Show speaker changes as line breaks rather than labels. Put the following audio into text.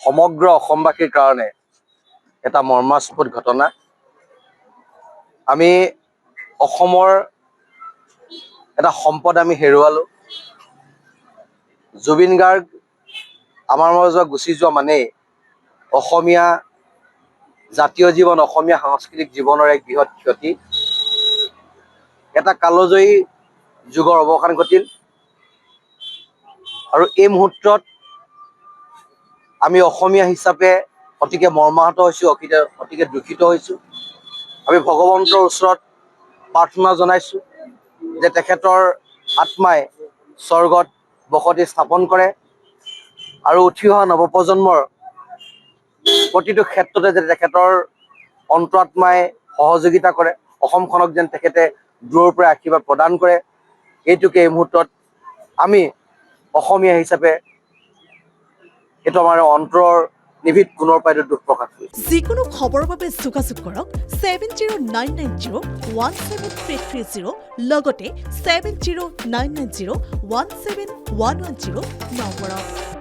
সমগ্ৰ অসমবাসীৰ কাৰণে এটা মৰ্মাস্পদ ঘটনা। আমি অসমৰ এটা সম্পদ আমি হেৰুৱালোঁ। জুবিন গাৰ্গ আমাৰ মাজত গুচি যোৱা মানেই অসমীয়া জাতীয় জীৱন, অসমীয়া সাংস্কৃতিক জীৱনৰ এক বৃহৎ ক্ষতি। এটা কালজয়ী যুগৰ অৱসান ঘটিল আৰু এই মুহূৰ্তত আমি অসমীয়া হিচাপে অতিকে মৰ্মাহত হৈছোঁ, অতিকে দুখিত হৈছোঁ। আমি ভগৱন্তৰ ওচৰত প্ৰাৰ্থনা জনাইছোঁ যে তেখেতৰ আত্মাই স্বৰ্গত বসতি স্থাপন কৰে আৰু উঠি অহা নৱপ্ৰজন্মৰ প্ৰতিটো ক্ষেত্ৰতে যে তেখেতৰ অন্তৰাত্মাই সহযোগিতা কৰে, অসমখনক যেন তেখেতে দূৰৰ পৰা আশীৰ্বাদ প্ৰদান কৰে, এইটোকে এই মুহূৰ্তত আমি অসমীয়া হিচাপে এইটো আমাৰ অন্তৰৰ নিভিত পুনৰ পাই দুখ প্ৰকাশ কৰিছোঁ।
যিকোনো খবৰৰ বাবে যোগাযোগ কৰক 7099017330 লগতে 7099017110 নম্বৰত।